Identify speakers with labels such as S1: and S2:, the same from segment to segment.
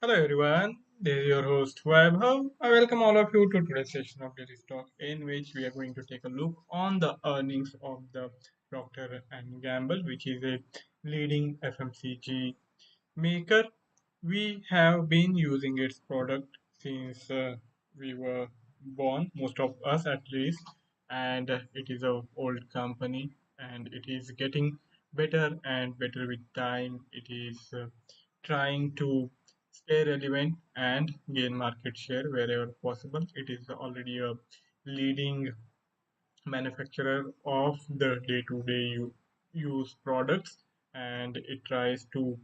S1: Hello everyone, this is your host Vaibhav. I welcome all of you to today's session of Daily Stock, in which we are going to take a look on the earnings of the Procter and Gamble, which is a leading FMCG maker. We have been using its product since we were born, most of us at least, and it is a old company, and it is getting better and better with time. It is trying to stay relevant and gain market share wherever possible. It is already a leading manufacturer of the day-to-day use products, and it tries to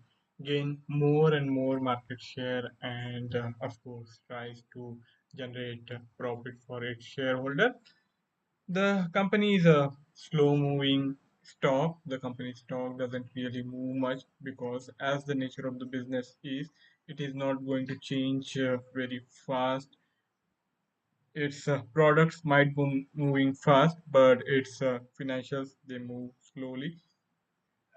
S1: gain more and more market share, and of course tries to generate profit for its shareholder. The company is a slow moving stock. The company stock doesn't really move much because, as the nature of the business is, it is not going to change very fast. Its products might be moving fast, but its financials they move slowly.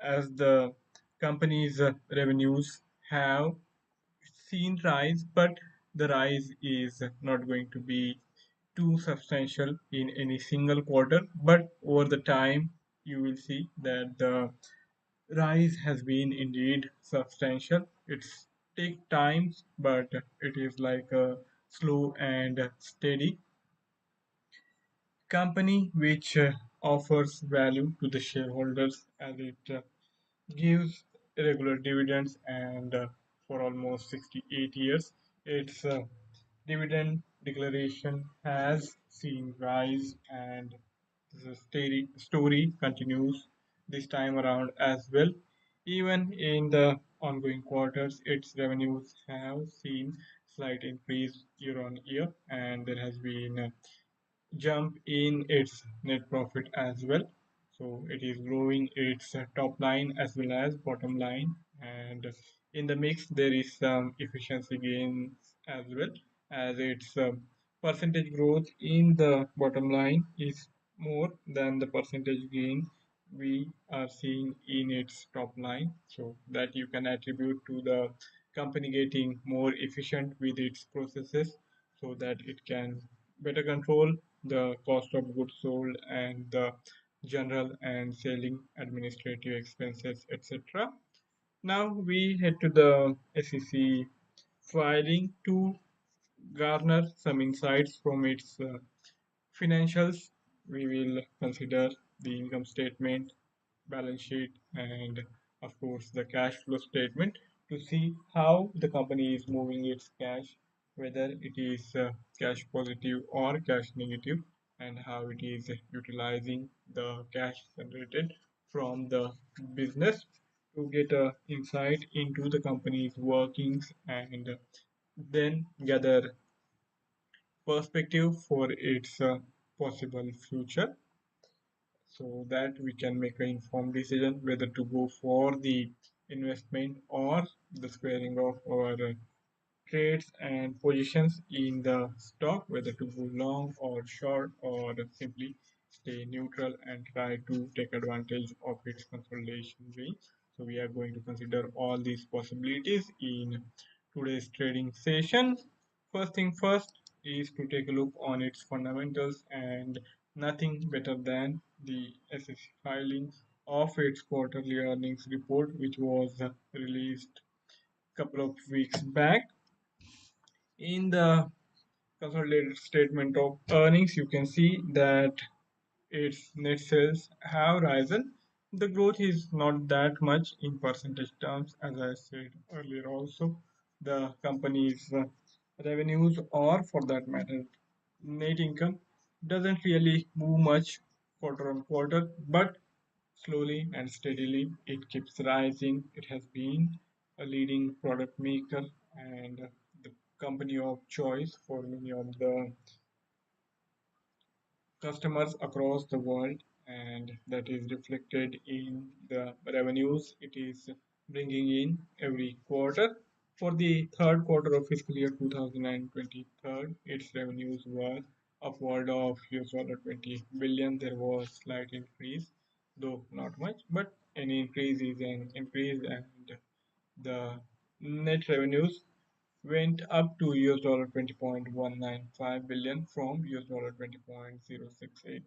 S1: As the company's revenues have seen rise, but the rise is not going to be too substantial in any single quarter. But over the time, you will see that the rise has been indeed substantial. It's take times, but it is like a slow and steady company which offers value to the shareholders as it gives regular dividends, and for almost 68 years its dividend declaration has seen rise, and the story continues this time around as well. Even in the ongoing quarters, its revenues have seen slight increase year on year, and there has been jump in its net profit as well. So it is growing its top line as well as bottom line, and in the mix there is some efficiency gains as well, as its percentage growth in the bottom line is more than the percentage gain we are seeing in its top line. So that you can attribute to the company getting more efficient with its processes, so that it can better control the cost of goods sold and the general and selling administrative expenses, etc. Now we head to the SEC filing to garner some insights from its financials. We will consider the income statement, balance sheet, and of course the cash flow statement to see how the company is moving its cash, whether it is cash positive or cash negative, and how it is utilizing the cash generated from the business to get a insight into the company's workings, and then gather perspective for its possible future, so that we can make an informed decision whether to go for the investment or the squaring of our trades and positions in the stock, whether to go long or short, or simply stay neutral and try to take advantage of its consolidation range. So we are going to consider all these possibilities in today's trading session. First thing first is to take a look on its fundamentals, and nothing better than the SEC filing of its quarterly earnings report, which was released a couple of weeks back. In the consolidated statement of earnings, you can see that its net sales have risen. The growth is not that much in percentage terms, as I said earlier also. The company's revenues, or for that matter, net income, doesn't really move much quarter on quarter, but slowly and steadily it keeps rising. It has been a leading product maker and the company of choice for many of the customers across the world, and that is reflected in the revenues it is bringing in every quarter. For the third quarter of fiscal year 2023, its revenues were upward of $20 billion. There was slight increase, though not much, but any increase is an increase, and the net revenues went up to US dollar 20.195 billion from US dollar 20.068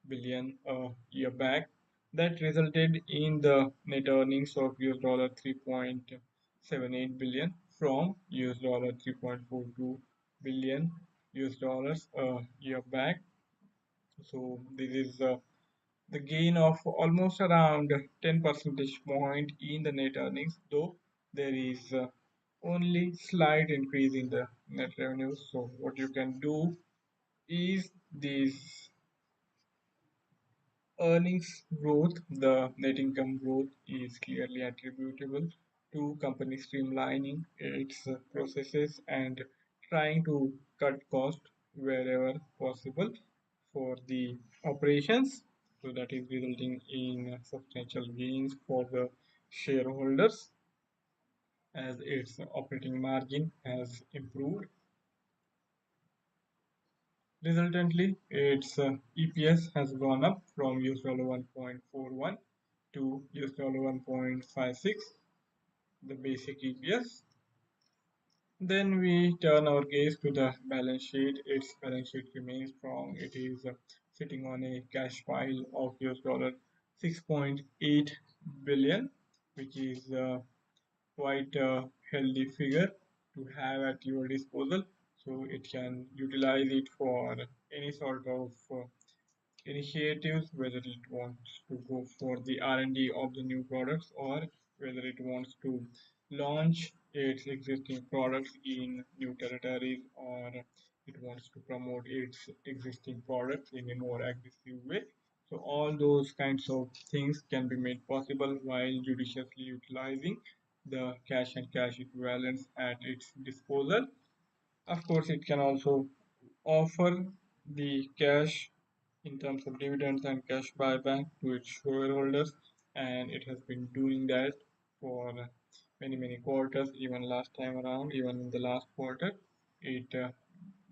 S1: billion a year back. That resulted in the net earnings of US dollar 3.78 billion from US dollar 3.42 billion US dollars a year back. So this is the gain of almost around 10 percentage point in the net earnings, though there is only slight increase in the net revenue. So what you can do is this earnings growth, the net income growth is clearly attributable to company streamlining its processes and trying to cut cost wherever possible for the operations. So that is resulting in substantial gains for the shareholders as its operating margin has improved. Resultantly, its EPS has gone up from $1.41 to $1.56, the basic EPS. Then we turn our gaze to the balance sheet. Its balance sheet remains strong. It is sitting on a cash pile of $6.8 billion, which is quite a healthy figure to have at your disposal. So it can utilize it for any sort of initiatives, whether it wants to go for the R&D of the new products or whether it wants to launch its existing products in new territories or it wants to promote its existing products in a more aggressive way. So all those kinds of things can be made possible while judiciously utilizing the cash and cash equivalents at its disposal. Of course, it can also offer the cash in terms of dividends and cash buyback to its shareholders, and it has been doing that for many quarters. Even last time around, even in the last quarter, it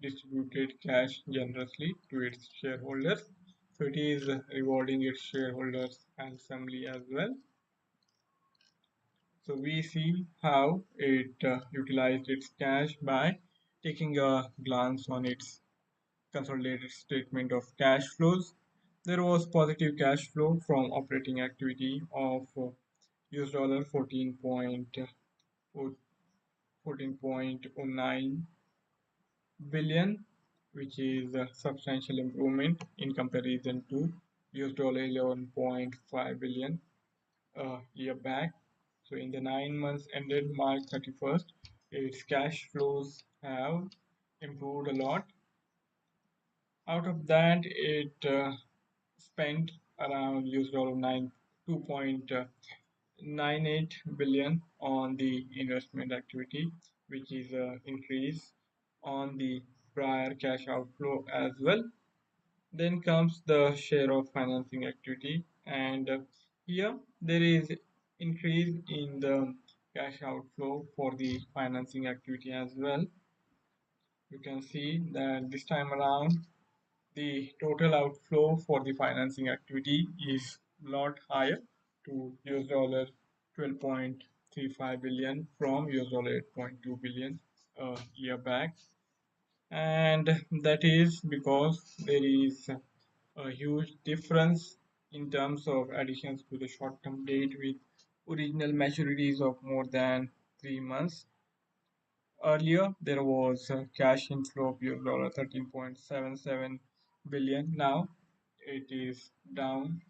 S1: distributed cash generously to its shareholders. So it is rewarding its shareholders handsomely as well. So we see how it utilized its cash by taking a glance on its consolidated statement of cash flows. There was positive cash flow from operating activity of US dollar 14.09 billion, which is a substantial improvement in comparison to US dollar 11.5 billion a year back. So in the 9 months ended March 31st, its cash flows have improved a lot. Out of that, it spent around US dollar 2.98 billion on the investment activity, which is an increase on the prior cash outflow as well. Then comes the share of financing activity, and here there is increase in the cash outflow for the financing activity as well. You can see that this time around the total outflow for the financing activity is a lot higher to US dollar 12.35 billion from US dollar 8.2 billion a year back, and that is because there is a huge difference in terms of additions to the short-term date with original maturities of more than 3 months. Earlier, there was a cash inflow of $13.77 billion. Now, it is down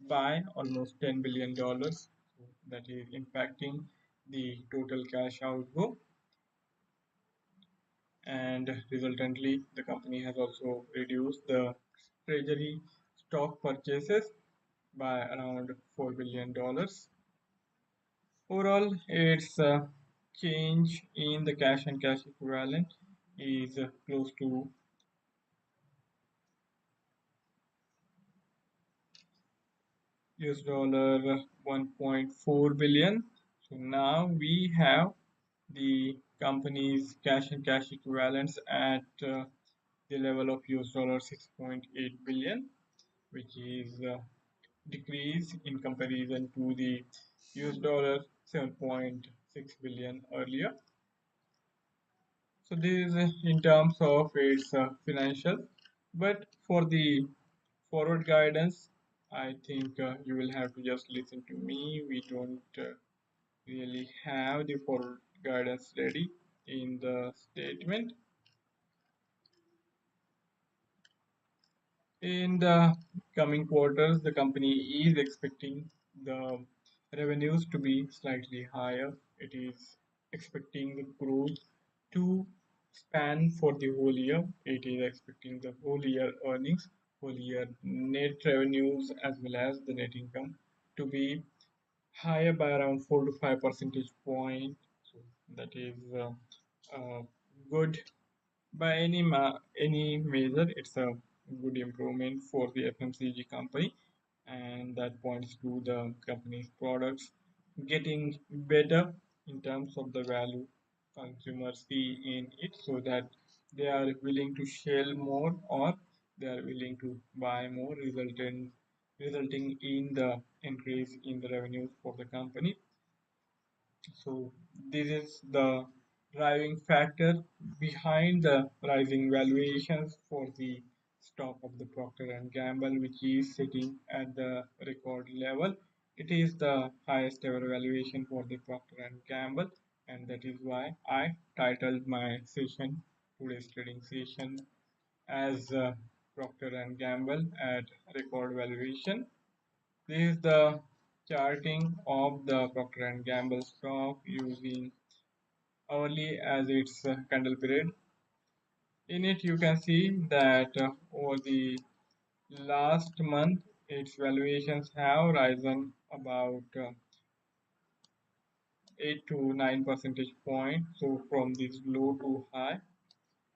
S1: by almost $10 billion. So that is impacting the total cash outgo, and resultantly, the company has also reduced the treasury stock purchases by around $4 billion. Overall, its change in the cash and cash equivalent is close to US dollar 1.4 billion. So now we have the company's cash and cash equivalents at the level of US dollar 6.8 billion, which is decrease in comparison to the US dollar 7.6 billion earlier. So this is in terms of its financial, but for the forward guidance, I think you will have to just listen to me. We don't really have the forward guidance ready in the statement. In the coming quarters, the company is expecting the revenues to be slightly higher. It is expecting the growth to span for the whole year. It is expecting the whole year earnings, whole year net revenues, as well as the net income to be higher by around 4 to 5 percentage point. So that is good by any measure. It's a good improvement for the FMCG company, and that points to the company's products getting better in terms of the value consumers see in it, so that they are willing to sell more or they are willing to buy more, resulting in the increase in the revenues for the company. So this is the driving factor behind the rising valuations for the stock of the Procter and Gamble, which is sitting at the record level. It is the highest ever valuation for the Procter and Gamble, and that is why I titled my session, today's trading session, as Procter and Gamble at record valuation. This is the charting of the Procter and Gamble stock using hourly as its candle period. In it, you can see that over the last month, its valuations have risen about 8 to 9 percentage points. So from this low to high,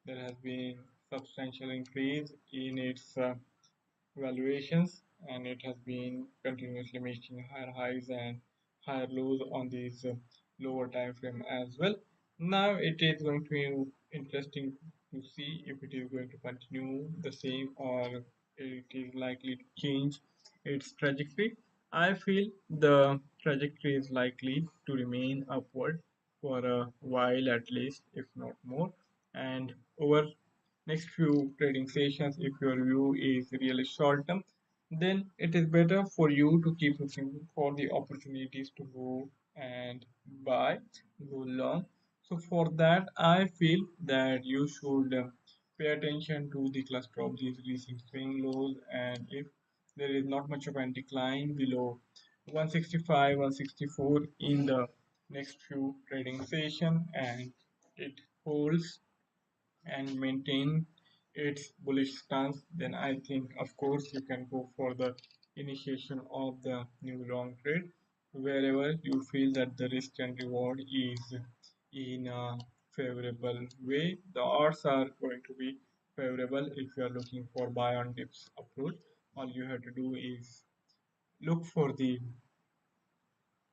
S1: there has been substantial increase in its valuations, and it has been continuously making higher highs and higher lows on these lower time frame as well. Now it is going to be interesting to see if it is going to continue the same or it is likely to change its trajectory. I feel the trajectory is likely to remain upward for a while at least, if not more. And over next few trading sessions, if your view is really short term, then it is better for you to keep looking for the opportunities to go and buy, go long. So for that, I feel that you should pay attention to the cluster of these recent swing lows, and if there is not much of a decline below 165, 164 in the next few trading session, and it holds and maintain its bullish stance, then I think, of course, you can go for the initiation of the new long trade wherever you feel that the risk and reward is in a favorable way. The odds are going to be favorable if you are looking for buy on dips approach. All you have to do is look for the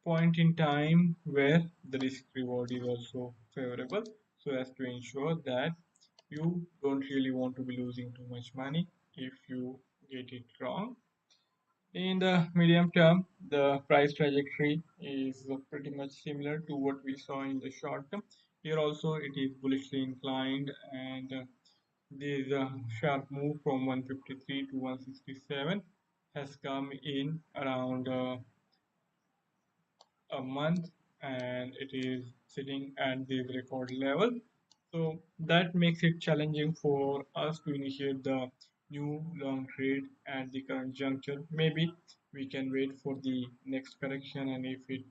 S1: point in time where the risk reward is also favorable, so as to ensure that you don't really want to be losing too much money if you get it wrong. In the medium term, the price trajectory is pretty much similar to what we saw in the short term. Here also it is bullishly inclined, and this sharp move from 153 to 167 has come in around a month, and it is sitting at this record level. So that makes it challenging for us to initiate the new long trade at the current juncture. Maybe we can wait for the next correction, and if it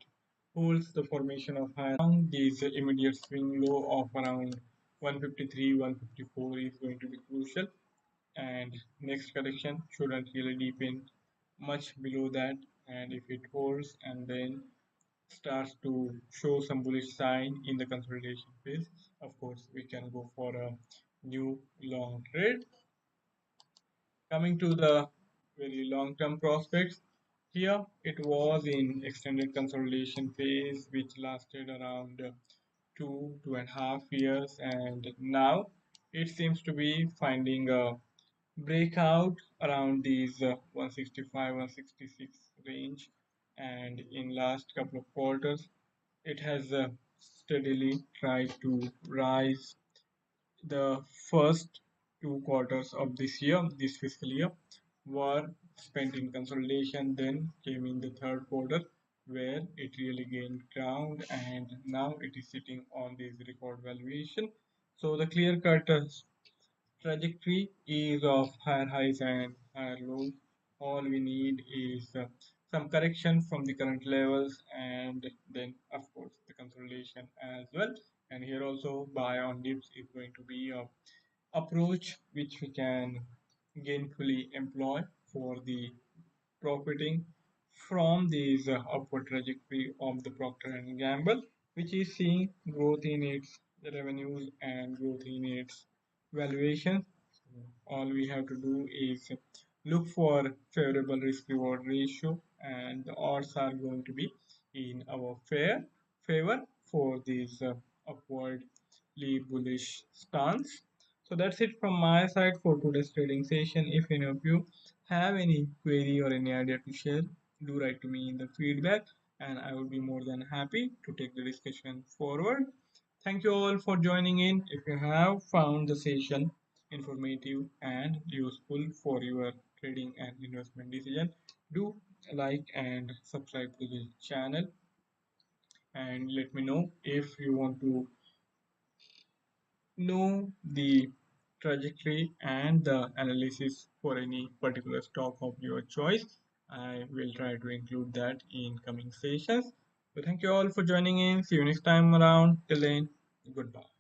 S1: holds the formation of higher this immediate swing low of around 153, 154 is going to be crucial, and next correction shouldn't really deepen much below that. And if it holds and then starts to show some bullish sign in the consolidation phase, of course, we can go for a new long trade. Coming to the very long term prospects, here it was in extended consolidation phase, which lasted around 2.5 years, and now it seems to be finding a breakout around these 165, 166 range, and in last couple of quarters it has steadily tried to rise The first 2 quarters of this year, this fiscal year, were spent in consolidation. Then came in the third quarter, where it really gained ground, and now it is sitting on this record valuation. So the clear cut trajectory is of higher highs and higher lows. All we need is some correction from the current levels, and then, of course, the consolidation as well. And here also, buy on dips is going to be a approach which we can gainfully employ for the profiting from this upward trajectory of the Procter and Gamble, which is seeing growth in its revenues and growth in its valuation. All we have to do is look for favorable risk reward ratio, and the odds are going to be in our favor for this upwardly bullish stance. So that's it from my side for today's trading session. If any of you have any query or any idea to share, do write to me in the feedback, and I will be more than happy to take the discussion forward. Thank you all for joining in. If you have found the session informative and useful for your trading and investment decision, do like and subscribe to the channel, and let me know if you want to know the trajectory and the analysis for any particular stock of your choice. I will try to include that in coming sessions. So thank you all for joining in. See you next time around. Till then, goodbye.